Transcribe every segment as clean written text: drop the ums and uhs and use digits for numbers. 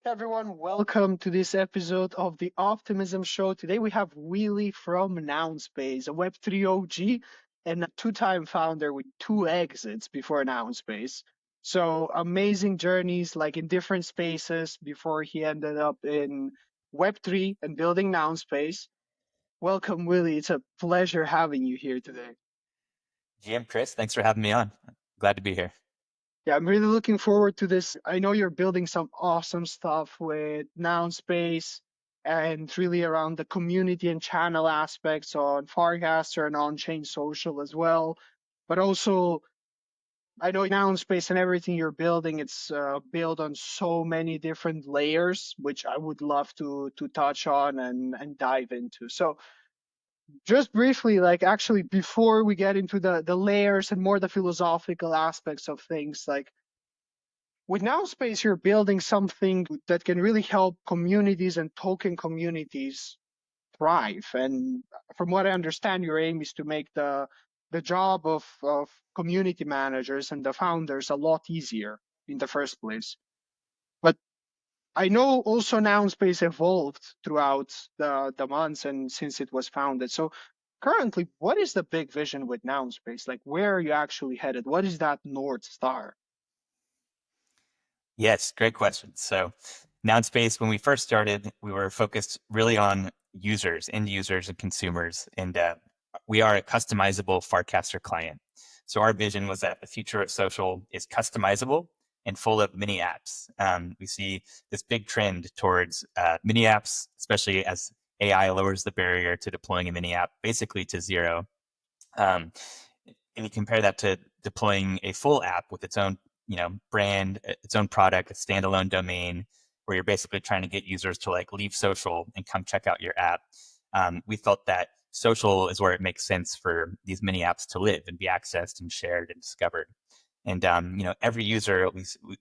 Everyone, welcome to this episode of the Optimism Show. Today we have Willy from Nounspace, a Web3 OG and a two-time founder with two exits before Nounspace. So amazing journeys, like in different spaces before he ended up in Web3 and building Nounspace. Welcome, Willy. It's a pleasure having you here today. GM Kris, thanks for having me on. Glad to be here. Yeah, I'm really looking forward to this. I know you're building some awesome stuff with Nounspace and really around the community and channel aspects on Farcaster and on-chain social as well. But also, I know Nounspace and everything you're building, it's built on so many different layers, which I would love to touch on and dive into. So just briefly, like actually before we get into the layers and more the philosophical aspects of things, like with Nounspace, you're building something that can really help communities and token communities thrive. And from what I understand, your aim is to make the job of community managers and the founders a lot easier in the first place. But I know also Nounspace evolved throughout the months and since it was founded. So currently, what is the big vision with Nounspace? Like, where are you actually headed? What is that North Star? Yes, great question. So, Nounspace, when we first started, we were focused really on users, end users, and consumers. And we are a customizable Farcaster client. So, our vision was that the future of social is customizable and full of mini apps. We see this big trend towards mini apps, especially as AI lowers the barrier to deploying a mini app basically to zero. Um, and you compare that to deploying a full app with its own, brand, its own product, a standalone domain, where you're basically trying to get users to like leave social and come check out your app. We felt that social is where it makes sense for these mini apps to live and be accessed and shared and discovered. And every user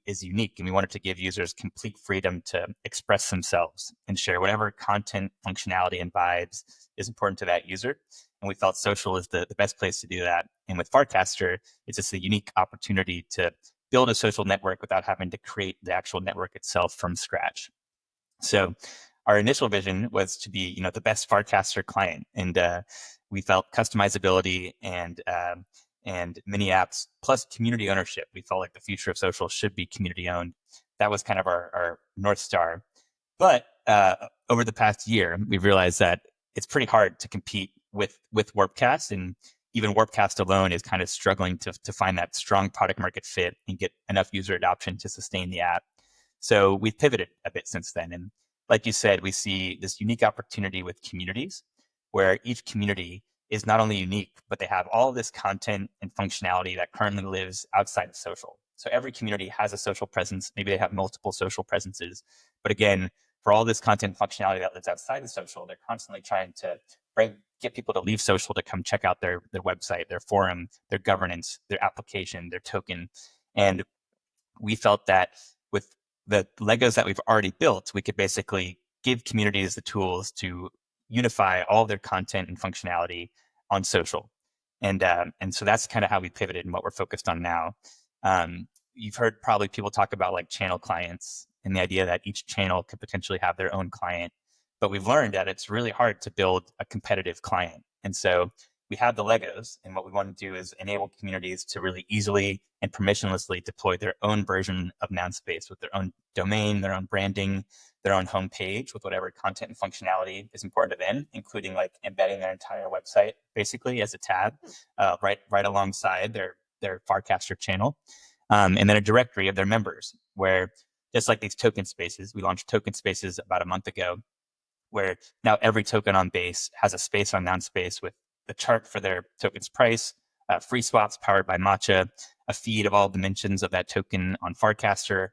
is unique, and we wanted to give users complete freedom to express themselves and share whatever content, functionality, and vibes is important to that user. And we felt social is the best place to do that. And with Farcaster, it's just a unique opportunity to build a social network without having to create the actual network itself from scratch. So our initial vision was to be, the best Farcaster client, and we felt customizability and mini apps plus community ownership. We felt like the future of social should be community owned. That was kind of our North Star. But over the past year, we've realized that it's pretty hard to compete with Warpcast, and even Warpcast alone is kind of struggling to find that strong product market fit and get enough user adoption to sustain the app. So we've pivoted a bit since then. And like you said, we see this unique opportunity with communities where each community is not only unique, but they have all of this content and functionality that currently lives outside of social. So every community has a social presence. Maybe they have multiple social presences. But again, for all this content functionality that lives outside of social, they're constantly trying to get people to leave social to come check out their website, their forum, their governance, their application, their token. And we felt that with the Legos that we've already built, we could basically give communities the tools to unify all their content and functionality on social. And so that's kind of how we pivoted and what we're focused on now. You've heard probably people talk about like channel clients and the idea that each channel could potentially have their own client. But we've learned that it's really hard to build a competitive client. And so we have the Legos, and what we want to do is enable communities to really easily and permissionlessly deploy their own version of Nounspace with their own domain, their own branding, their own homepage with whatever content and functionality is important to them, including like embedding their entire website basically as a tab right alongside their Farcaster channel, and then a directory of their members where just like these token spaces, we launched token spaces about a month ago, where now every token on base has a space on Nounspace with the chart for their token's price, free swaps powered by Matcha, a feed of all the mentions of that token on Farcaster,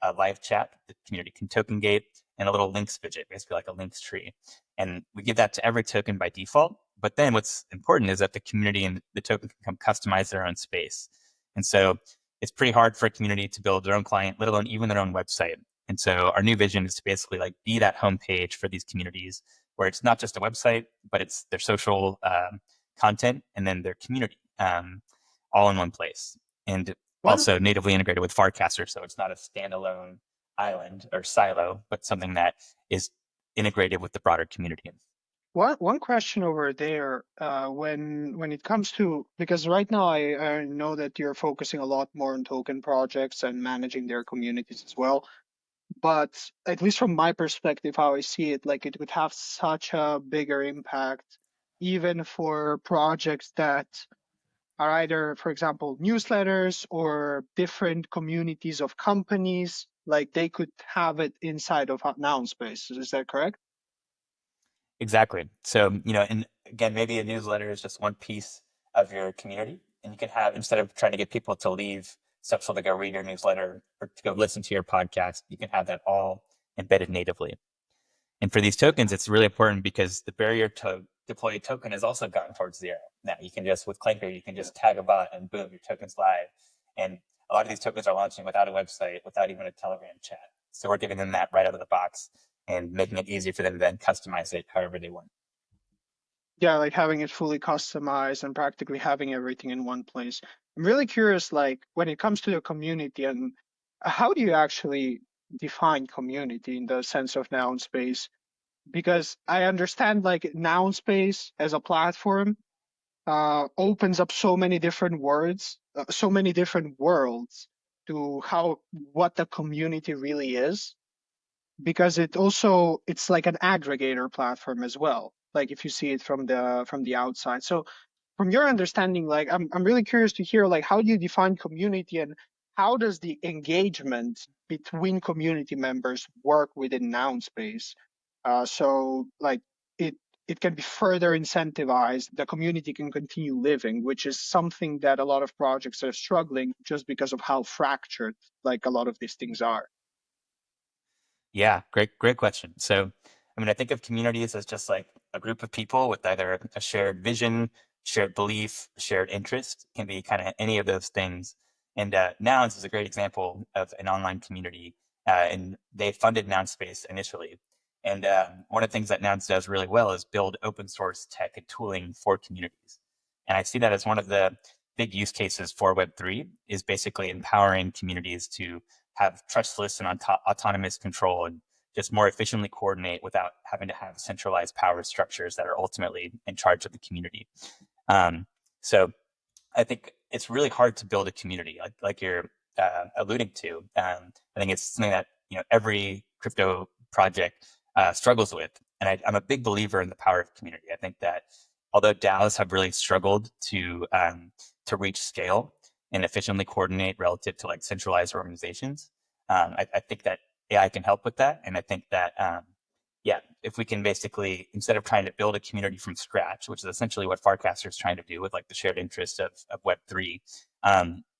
a live chat the community can token gate, and a little links widget, basically like a links tree. And we give that to every token by default. But then what's important is that the community and the token can come customize their own space. And so it's pretty hard for a community to build their own client, let alone even their own website. And so our new vision is to basically like be that homepage for these communities where it's not just a website, but it's their social content and then their community all in one place. And What also natively integrated with Farcaster, so it's not a standalone island or silo, but something that is integrated with the broader community. One question over there, when it comes to, because right now I know that you're focusing a lot more on token projects and managing their communities as well. But at least from my perspective, how I see it, like it would have such a bigger impact, even for projects that are either, for example, newsletters or different communities of companies. Like they could have it inside of Nounspace. Is that correct? Exactly. So, and again, maybe a newsletter is just one piece of your community. And you can have, instead of trying to get people to leave social to go read your newsletter or to go listen to your podcast, you can have that all embedded natively. And for these tokens, it's really important because the barrier to deploy a token has also gotten towards zero. Now you can just, with Clinker, you can just tag a bot and boom, your token's live. And a lot of these tokens are launching without a website, without even a Telegram chat. So we're giving them that right out of the box and making it easy for them to then customize it however they want. Yeah, like having it fully customized and practically having everything in one place. I'm really curious, like when it comes to the community, and how do you actually define community in the sense of noun space? Because I understand like noun space as a platform opens up so many different words, so many different worlds to how what the community really is, because it's like an aggregator platform as well, like if you see it from the outside. So from your understanding, like I'm really curious to hear like how do you define community, and how does the engagement between community members work within noun space, so like it it can be further incentivized, the community can continue living, which is something that a lot of projects are struggling just because of how fractured like a lot of these things are. Yeah, great question. So, I mean, I think of communities as just like a group of people with either a shared vision, shared belief, shared interest. It can be kind of any of those things. And Nouns is a great example of an online community, and they funded Nounspace initially. And one of the things that Nouns does really well is build open source tech and tooling for communities. And I see that as one of the big use cases for Web3 is basically empowering communities to have trustless and autonomous control and just more efficiently coordinate without having to have centralized power structures that are ultimately in charge of the community. Um, so I think it's really hard to build a community like you're alluding to. I think it's something that every crypto project struggles with, and I'm a big believer in the power of community. I think that although DAOs have really struggled to reach scale and efficiently coordinate relative to like centralized organizations, I think that AI can help with that, and I think that yeah, if we can basically, instead of trying to build a community from scratch, which is essentially what Farcaster is trying to do with like the shared interest of Web3,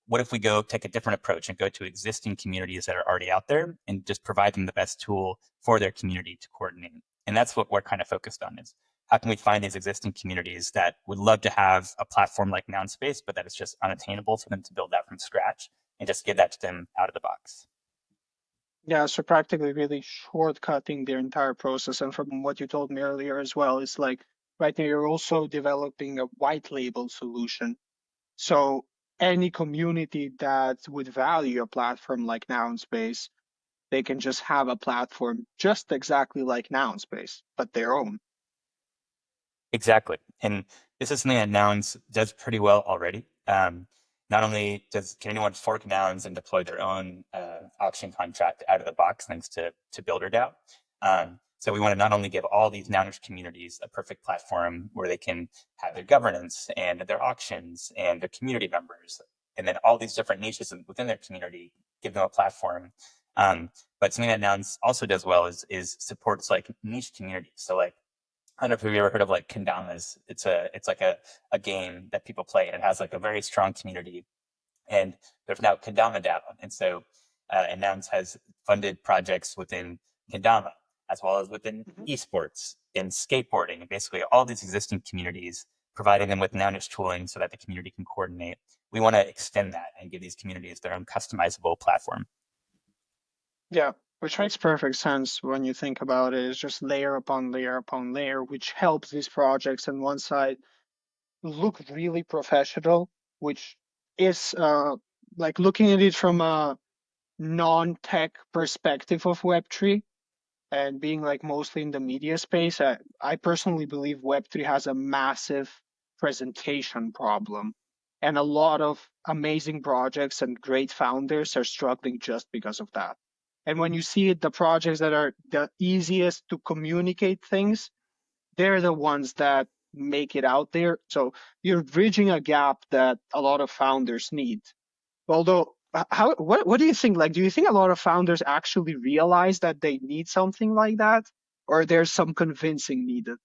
what if we go take a different approach and go to existing communities that are already out there and just provide them the best tool for their community to coordinate? And that's what we're kind of focused on is how can we find these existing communities that would love to have a platform like Nounspace, but that is just unattainable for them to build that from scratch and just give that to them out of the box. Yeah, so practically really shortcutting their entire process. And from what you told me earlier as well, it's like right now you're also developing a white label solution. So any community that would value a platform like Nounspace, they can just have a platform just exactly like Nounspace, but their own. Exactly. And this is something that Nouns does pretty well already. Not only can anyone fork Nouns and deploy their own auction contract out of the box thanks to BuilderDAO. So we want to not only give all these Nouners communities a perfect platform where they can have their governance and their auctions and their community members, and then all these different niches within their community, give them a platform. But something that Nouns also does well is supports like niche communities. So like I don't know if you've ever heard of like kendamas. It's like a game that people play and it has like a very strong community. And there's now kendama DAO. And so and Nouns has funded projects within kendama as well as within Mhm. esports and skateboarding and basically all these existing communities, providing them with Nounish tooling so that the community can coordinate. We want to extend that and give these communities their own customizable platform. Yeah, which makes perfect sense when you think about it. It's just layer upon layer upon layer, which helps these projects on one side look really professional, which is like looking at it from a non-tech perspective of Web3 and being like mostly in the media space, I personally believe Web3 has a massive presentation problem. And a lot of amazing projects and great founders are struggling just because of that. And when you see it, the projects that are the easiest to communicate things, they're the ones that make it out there. So you're bridging a gap that a lot of founders need. Although, how what do you think? Like, do you think a lot of founders actually realize that they need something like that, or there's some convincing needed?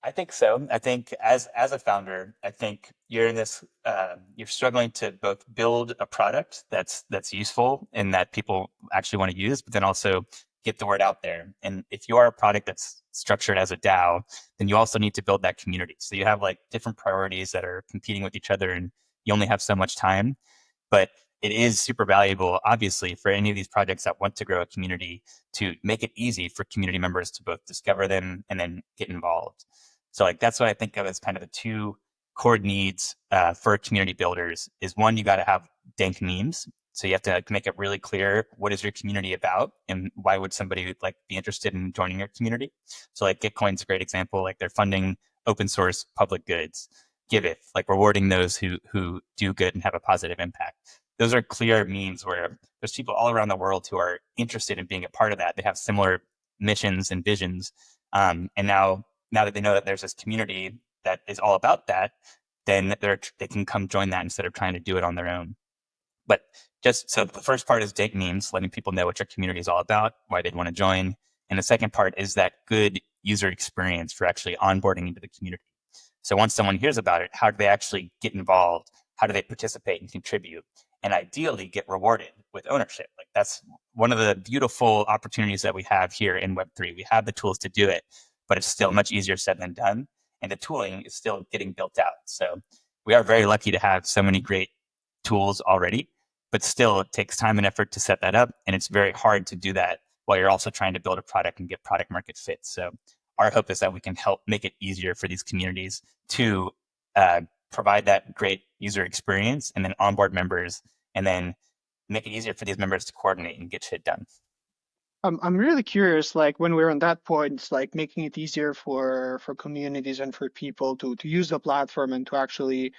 I think so. I think as a founder, I think you're in this. You're struggling to both build a product that's useful and that people actually want to use, but then also get the word out there. And if you are a product that's structured as a DAO, then you also need to build that community. So you have like different priorities that are competing with each other, and you only have so much time. But it is super valuable, obviously, for any of these projects that want to grow a community to make it easy for community members to both discover them and then get involved. So like that's what I think of as kind of the two core needs for community builders is one, you got to have dank memes. So you have to make it really clear what is your community about and why would somebody like be interested in joining your community. So like Gitcoin's a great example. Like they're funding open source public goods. Give it like rewarding those who do good and have a positive impact. Those are clear means where there's people all around the world who are interested in being a part of that. They have similar missions and visions. And now that they know that there's this community that is all about that, then they can come join that instead of trying to do it on their own. But just so the first part is dank memes, letting people know what your community is all about, why they'd want to join. And the second part is that good user experience for actually onboarding into the community. So once someone hears about it, how do they actually get involved? How do they participate and contribute? And ideally get rewarded with ownership. Like that's one of the beautiful opportunities that we have here in Web3. We have the tools to do it, but it's still much easier said than done. And the tooling is still getting built out. So we are very lucky to have so many great tools already, but still it takes time and effort to set that up. And it's very hard to do that while you're also trying to build a product and get product market fit. So our hope is that we can help make it easier for these communities to provide that great user experience and then onboard members and then make it easier for these members to coordinate and get shit done. I'm really curious, like when we're on that point, it's like making it easier for communities and for people to use the platform and to actually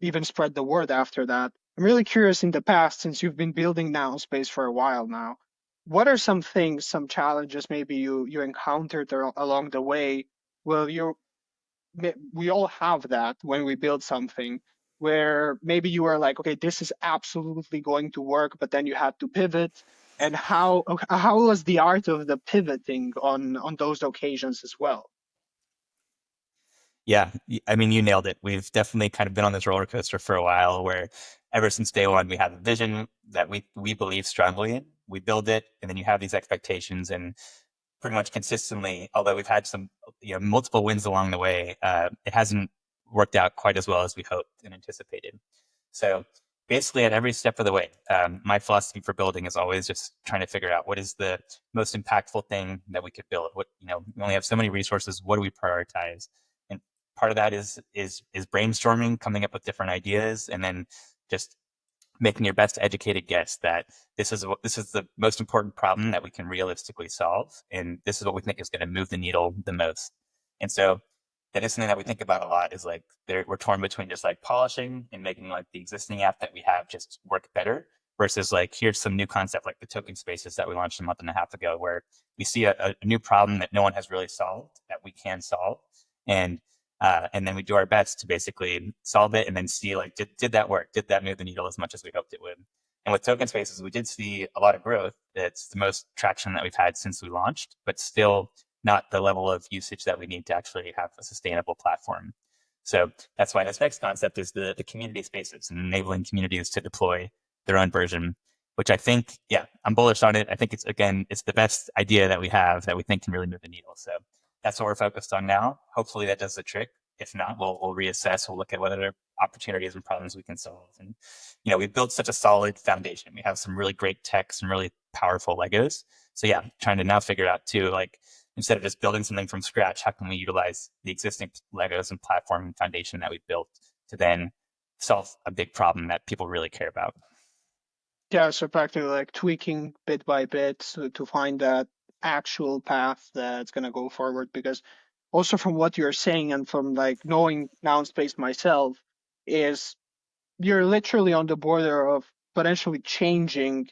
even spread the word after that. I'm really curious in the past, since you've been building Nounspace for a while now, what are some things, some challenges maybe you encountered along the way? Well, we all have that when we build something where maybe you are like, okay, this is absolutely going to work, but then you had to pivot. And how was the art of the pivoting on those occasions as well? Yeah, I mean, you nailed it. We've definitely kind of been on this roller coaster for a while where ever since day one, we have a vision that we believe strongly in. We build it, and then you have these expectations, and pretty much consistently, although we've had some multiple wins along the way, it hasn't worked out quite as well as we hoped and anticipated. So basically, at every step of the way, my philosophy for building is always just trying to figure out what is the most impactful thing that we could build. What we only have so many resources. What do we prioritize? And part of that is brainstorming, coming up with different ideas, and then just making your best educated guess that this is the most important problem that we can realistically solve, and this is what we think is going to move the needle the most. And so that is something that we think about a lot. Is like we're torn between just like polishing and making like the existing app that we have just work better, versus like here's some new concept like the token spaces that we launched a month and a half ago, where we see a new problem that no one has really solved that we can solve, and and then we do our best to basically solve it and then see like, did that work? Did that move the needle as much as we hoped it would? And with token spaces, we did see a lot of growth. It's the most traction that we've had since we launched, but still not the level of usage that we need to actually have a sustainable platform. So that's why this next concept is the community spaces and enabling communities to deploy their own version, which I think, yeah, I'm bullish on it. I think it's the best idea that we have that we think can really move the needle. So that's what we're focused on now. Hopefully that does the trick. If not, we'll reassess. We'll look at what other opportunities and problems we can solve. And we've built such a solid foundation. We have some really great tech, some really powerful Legos. So yeah, trying to now figure out too, like instead of just building something from scratch, how can we utilize the existing Legos and platform and foundation that we've built to then solve a big problem that people really care about? Yeah, so practically like tweaking bit by bit to find that actual path that's gonna go forward. Because also from what you're saying and from like knowing Nounspace myself, is you're literally on the border of potentially changing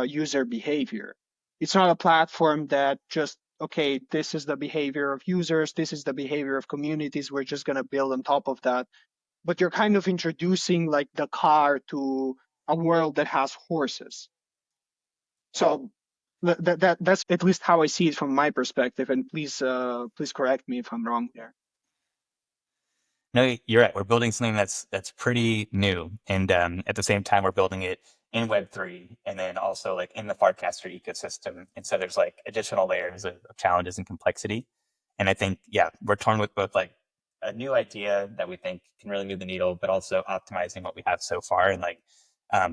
user behavior. It's not a platform that just, okay, this is the behavior of users, this is the behavior of communities, we're just going to build on top of that. But you're kind of introducing like the car to a world that has horses. So that's at least how I see it from my perspective. And please correct me if I'm wrong there. No, you're right. We're building something that's pretty new, and at the same time, we're building it in Web3, and then also like in the Farcaster ecosystem. And so there's like additional layers of challenges and complexity. And I think, yeah, we're torn with both like a new idea that we think can really move the needle, but also optimizing what we have so far and like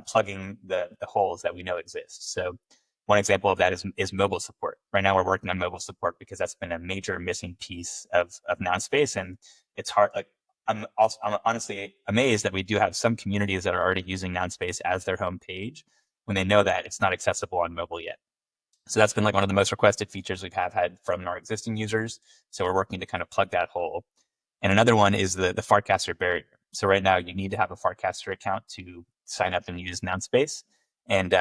plugging the holes that we know exist. So one example of that is mobile support. Right now, we're working on mobile support because that's been a major missing piece of Nounspace, and it's hard. Like I'm honestly amazed that we do have some communities that are already using Nounspace as their home page when they know that it's not accessible on mobile yet. So that's been like one of the most requested features we have had from our existing users. So we're working to kind of plug that hole. And another one is the Farcaster barrier. So right now you need to have a Farcaster account to sign up and use Nounspace. And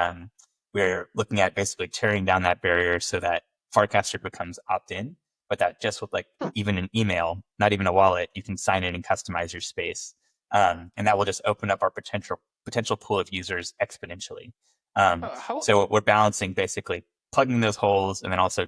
we're looking at basically tearing down that barrier so that Farcaster becomes opt-in, but that just with like Hmm. even an email, not even a wallet, you can sign in and customize your space. And that will just open up our potential pool of users exponentially. How So we're balancing basically plugging those holes and then also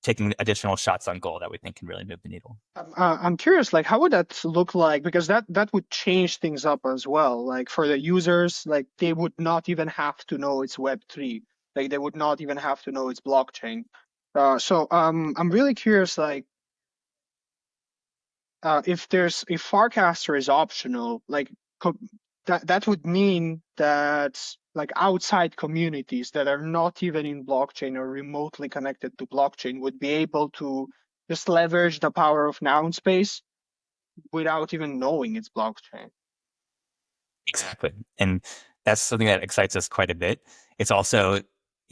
taking additional shots on goal that we think can really move the needle. I'm curious, like, how would that look like? Because that would change things up as well. Like for the users, like they would not even have to know it's Web3. Like they would not even have to know it's blockchain. So I'm really curious, like, if Farcaster is optional, like co that would mean that like outside communities that are not even in blockchain or remotely connected to blockchain would be able to just leverage the power of Nounspace without even knowing it's blockchain. Exactly. And that's something that excites us quite a bit. It's also,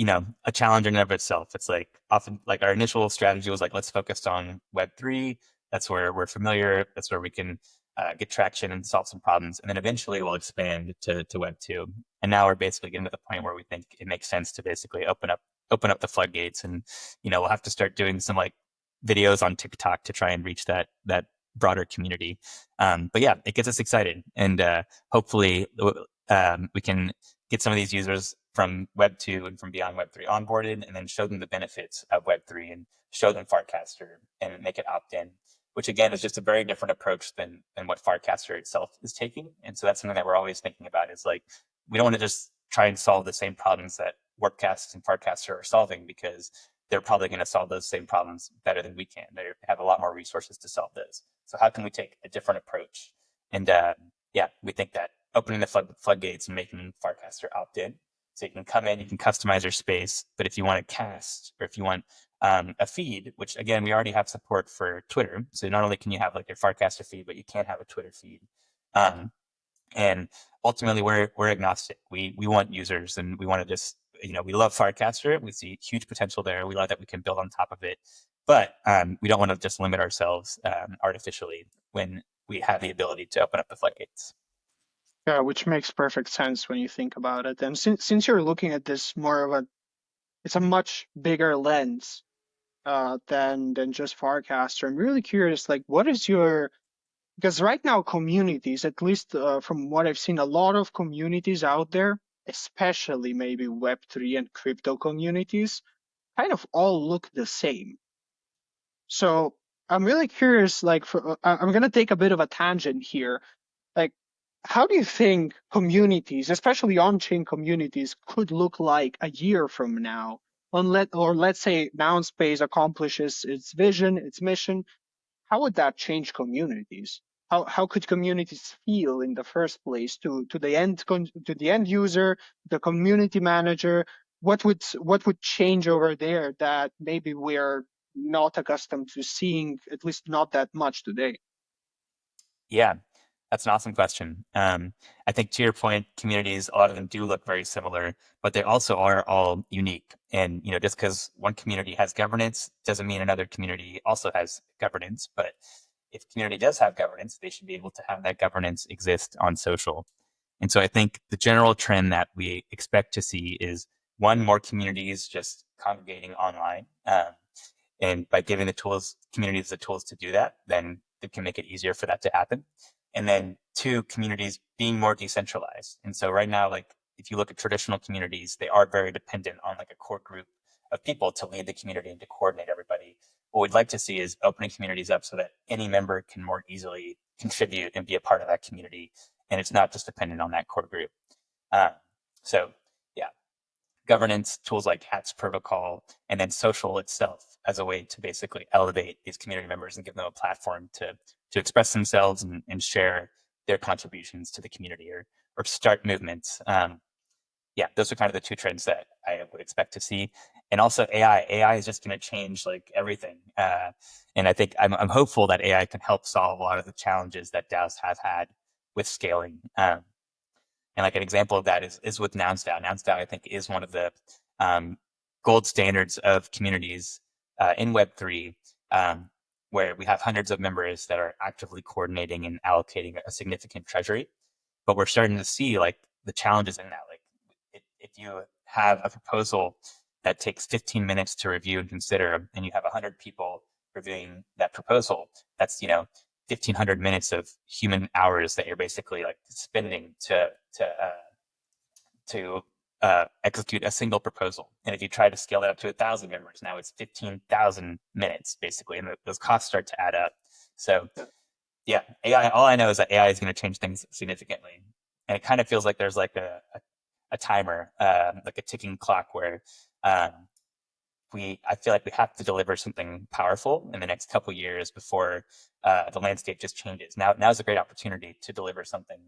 a challenge in and of itself. It's like often like our initial strategy was like, let's focus on Web3. That's where we're familiar. That's where we can get traction and solve some problems. And then eventually we'll expand to Web2. And now we're basically getting to the point where we think it makes sense to basically open up the floodgates. And, we'll have to start doing some like videos on TikTok to try and reach that broader community. But yeah, it gets us excited. And hopefully we can get some of these users from Web 2 and from beyond Web 3 onboarded and then show them the benefits of Web 3 and show them Farcaster and make it opt in, which again is just a very different approach than what Farcaster itself is taking. And so that's something that we're always thinking about is like, we don't want to just try and solve the same problems that Warpcast and Farcaster are solving because they're probably going to solve those same problems better than we can. They have a lot more resources to solve those. So how can we take a different approach? And yeah, we think that opening the floodgates and making Farcaster opt in. So you can come in, you can customize your space, but if you want to cast or if you want a feed, which again, we already have support for Twitter. So not only can you have like your Farcaster feed, but you can have a Twitter feed. And ultimately, we're agnostic. We want users, and we want to just we love Farcaster. We see huge potential there. We love that we can build on top of it, but we don't want to just limit ourselves artificially when we have the ability to open up the floodgates. Yeah, which makes perfect sense when you think about it. And since you're looking at this more of a, it's a much bigger lens than just Farcaster. I'm really curious, like, what is your, because right now communities, at least from what I've seen, a lot of communities out there, especially maybe Web3 and crypto communities, kind of all look the same. So I'm really curious, like, I'm going to take a bit of a tangent here. Like, how do you think communities, especially on-chain communities, could look like a year from now? Or let's say Nounspace accomplishes its vision, its mission. How would that change communities? How could communities feel in the first place to the end user, the community manager? What would change over there that maybe we're not accustomed to seeing, at least not that much today? Yeah. That's an awesome question. I think to your point, communities, a lot of them do look very similar, but they also are all unique. And just because one community has governance doesn't mean another community also has governance. But if a community does have governance, they should be able to have that governance exist on social. And so I think the general trend that we expect to see is one, more communities just congregating online. And by giving the tools, communities the tools to do that, then it can make it easier for that to happen. And then two, communities being more decentralized. And so right now, like if you look at traditional communities, they are very dependent on like a core group of people to lead the community and to coordinate everybody. What we'd like to see is opening communities up so that any member can more easily contribute and be a part of that community. And it's not just dependent on that core group. Uh, so yeah, governance tools like HATS protocol, and then social itself as a way to basically elevate these community members and give them a platform to express themselves and share their contributions to the community or start movements. Yeah, those are kind of the two trends that I would expect to see. And also AI. AI is just going to change like everything. And I think I'm hopeful that AI can help solve a lot of the challenges that DAOs have had with scaling. And like an example of that is with NounsDAO. NounsDAO, I think, is one of the gold standards of communities in Web3, where we have hundreds of members that are actively coordinating and allocating a significant treasury. But we're starting to see like the challenges in that. Like if you have a proposal that takes 15 minutes to review and consider, and you have 100 people reviewing that proposal, that's 1,500 minutes of human hours that you're basically like spending to execute a single proposal. And if you try to scale that up to 1,000 members, now it's 15,000 minutes basically, and those costs start to add up. So yeah, AI. All I know is that AI is going to change things significantly, and it kind of feels like there's like a timer, like a ticking clock where um, I feel like we have to deliver something powerful in the next couple years before the landscape just changes. Now's a great opportunity to deliver something,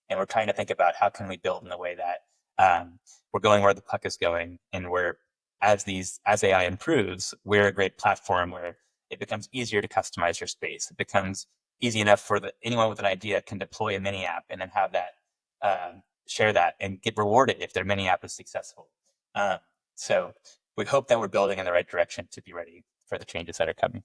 and we're trying to think about how can we build in a way that we're going where the puck is going, and as AI improves, we're a great platform where it becomes easier to customize your space. It becomes easy enough for anyone with an idea can deploy a mini app and then have that share that and get rewarded if their mini app is successful. So we hope that we're building in the right direction to be ready for the changes that are coming.